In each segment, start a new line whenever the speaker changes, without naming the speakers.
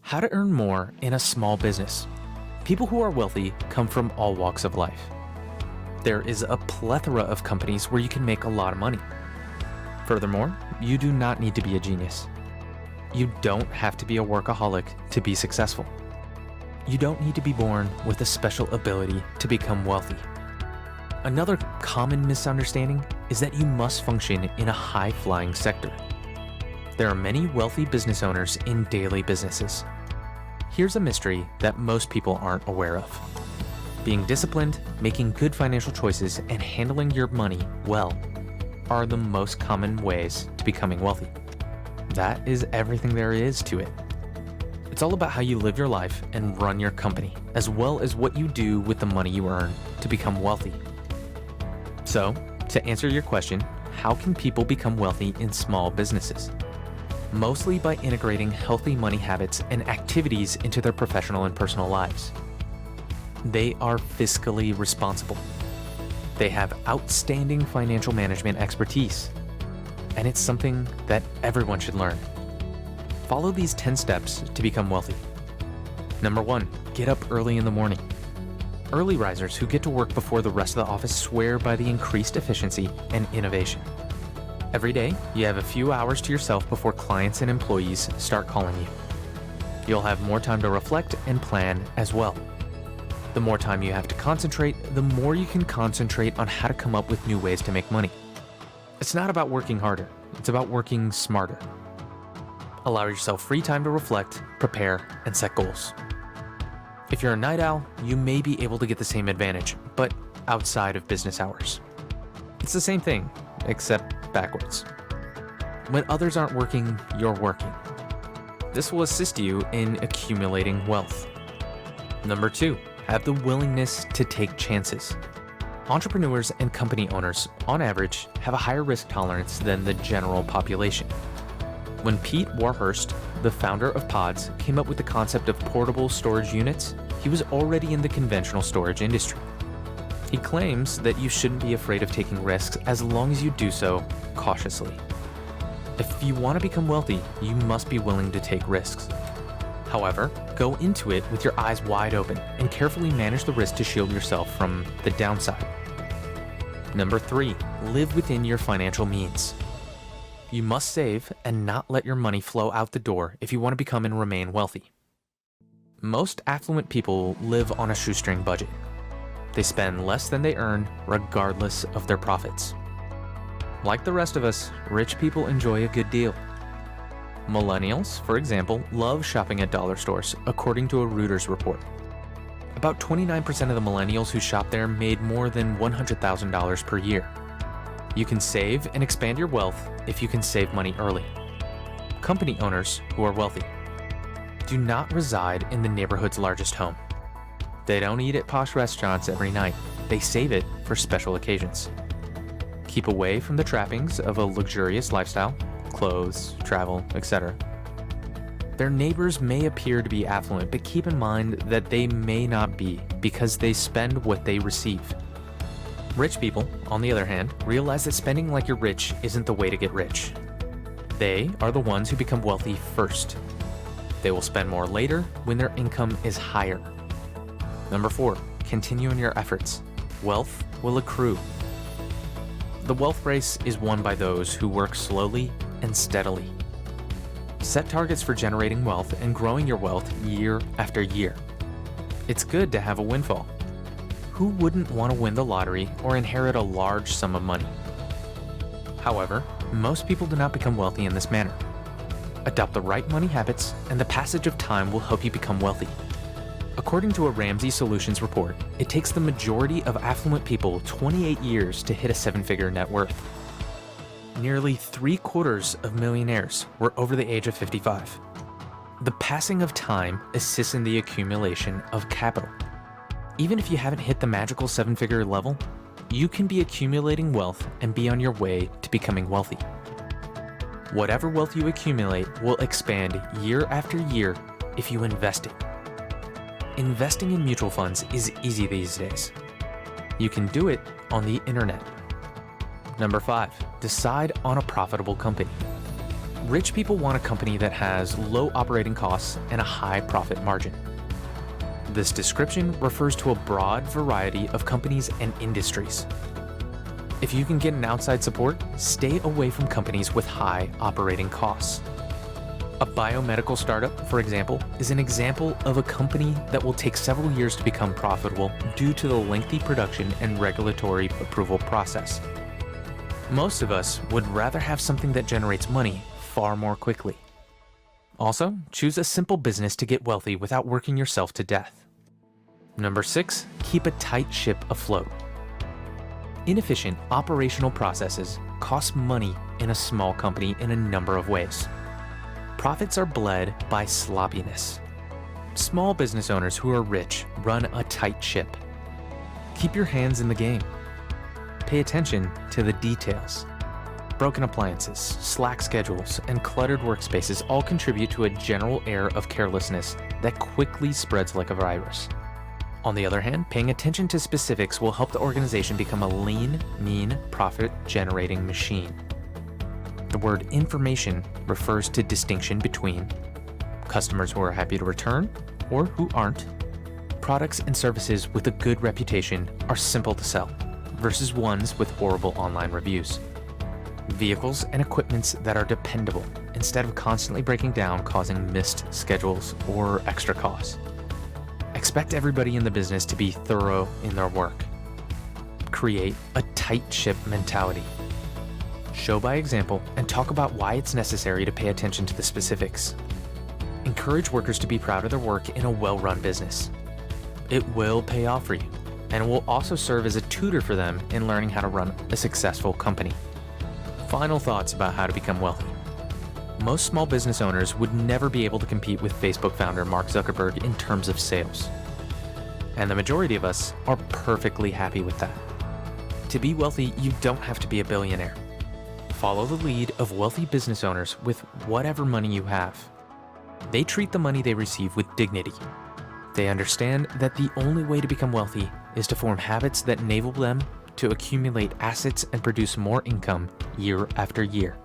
How to earn more in a small business. People who are wealthy come from all walks of life. There is a plethora of companies where you can make a lot of money. Furthermore, you do not need to be a genius. You don't have to be a workaholic to be successful. You don't need to be born with a special ability to become wealthy. Another common misunderstanding is that you must function in a high-flying sector. There are many wealthy business owners in daily businesses. Here's a mystery that most people aren't aware of. Being disciplined, making good financial choices, and handling your money well are the most common ways to becoming wealthy. That is everything there is to it. It's all about how you live your life and run your company, as well as what you do with the money you earn to become wealthy. So, to answer your question, how can people become wealthy in small businesses? Mostly by integrating healthy money habits and activities into their professional and personal lives. They are fiscally responsible. They have outstanding financial management expertise. And it's something that everyone should learn. Follow these 10 steps to become wealthy. Number 1, get up early in the morning. Early risers who get to work before the rest of the office swear by the increased efficiency and innovation. Every day, you have a few hours to yourself before clients and employees start calling you. You'll have more time to reflect and plan as well. The more time you have to concentrate, the more you can concentrate on how to come up with new ways to make money. It's not about working harder, it's about working smarter. Allow yourself free time to reflect, prepare, and set goals. If you're a night owl, you may be able to get the same advantage, but outside of business hours. It's the same thing, except backwards. When others aren't working, you're working. This will assist you in accumulating wealth. Number 2, have the willingness to take chances. Entrepreneurs and company owners, on average, have a higher risk tolerance than the general population. When Pete Warhurst, the founder of Pods, came up with the concept of portable storage units, he was already in the conventional storage industry. He claims that you shouldn't be afraid of taking risks as long as you do so cautiously. If you want to become wealthy, you must be willing to take risks. However, go into it with your eyes wide open and carefully manage the risk to shield yourself from the downside. Number 3, live within your financial means. You must save and not let your money flow out the door if you want to become and remain wealthy. Most affluent people live on a shoestring budget. They spend less than they earn, regardless of their profits. Like the rest of us, rich people enjoy a good deal. Millennials, for example, love shopping at dollar stores, according to a Reuters report. About 29% of the millennials who shop there made more than $100,000 per year. You can save and expand your wealth if you can save money early. Company owners who are wealthy do not reside in the neighborhood's largest home. They don't eat at posh restaurants every night. They save it for special occasions. Keep away from the trappings of a luxurious lifestyle, clothes, travel, etc. Their neighbors may appear to be affluent, but keep in mind that they may not be because they spend what they receive. Rich people, on the other hand, realize that spending like you're rich isn't the way to get rich. They are the ones who become wealthy first. They will spend more later when their income is higher. Number 4, continue in your efforts. Wealth will accrue. The wealth race is won by those who work slowly and steadily. Set targets for generating wealth and growing your wealth year after year. It's good to have a windfall. Who wouldn't want to win the lottery or inherit a large sum of money? However, most people do not become wealthy in this manner. Adopt the right money habits, and the passage of time will help you become wealthy. According to a Ramsey Solutions report, it takes the majority of affluent people 28 years to hit a 7-figure net worth. Nearly 3/4 of millionaires were over the age of 55. The passing of time assists in the accumulation of capital. Even if you haven't hit the magical 7-figure level, you can be accumulating wealth and be on your way to becoming wealthy. Whatever wealth you accumulate will expand year after year if you invest it. Investing in mutual funds is easy these days. You can do it on the internet. Number 5, decide on a profitable company. Rich people want a company that has low operating costs and a high profit margin. This description refers to a broad variety of companies and industries. If you can get an outside support, stay away from companies with high operating costs. A biomedical startup, for example, is an example of a company that will take several years to become profitable due to the lengthy production and regulatory approval process. Most of us would rather have something that generates money far more quickly. Also, choose a simple business to get wealthy without working yourself to death. Number 6, keep a tight ship afloat. Inefficient operational processes cost money in a small company in a number of ways. Profits are bled by sloppiness. Small business owners who are rich run a tight ship. Keep your hands in the game. Pay attention to the details. Broken appliances, slack schedules, and cluttered workspaces all contribute to a general air of carelessness that quickly spreads like a virus. On the other hand, paying attention to specifics will help the organization become a lean, mean, profit-generating machine. The word information refers to distinction between customers who are happy to return or who aren't. Products and services with a good reputation are simple to sell versus ones with horrible online reviews. Vehicles and equipments that are dependable instead of constantly breaking down, causing missed schedules or extra costs. Expect everybody in the business to be thorough in their work. Create a tight ship mentality. Show by example and talk about why it's necessary to pay attention to the specifics. Encourage workers to be proud of their work in a well-run business. It will pay off for you, and it will also serve as a tutor for them in learning how to run a successful company. Final thoughts about how to become wealthy. Most small business owners would never be able to compete with Facebook founder Mark Zuckerberg in terms of sales. And the majority of us are perfectly happy with that. To be wealthy, you don't have to be a billionaire. Follow the lead of wealthy business owners with whatever money you have. They treat the money they receive with dignity. They understand that the only way to become wealthy is to form habits that enable them to accumulate assets and produce more income year after year.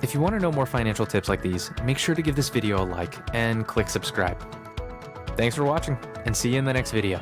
If you want to know more financial tips like these, make sure to give this video a like and click subscribe. Thanks for watching, and see you in the next video.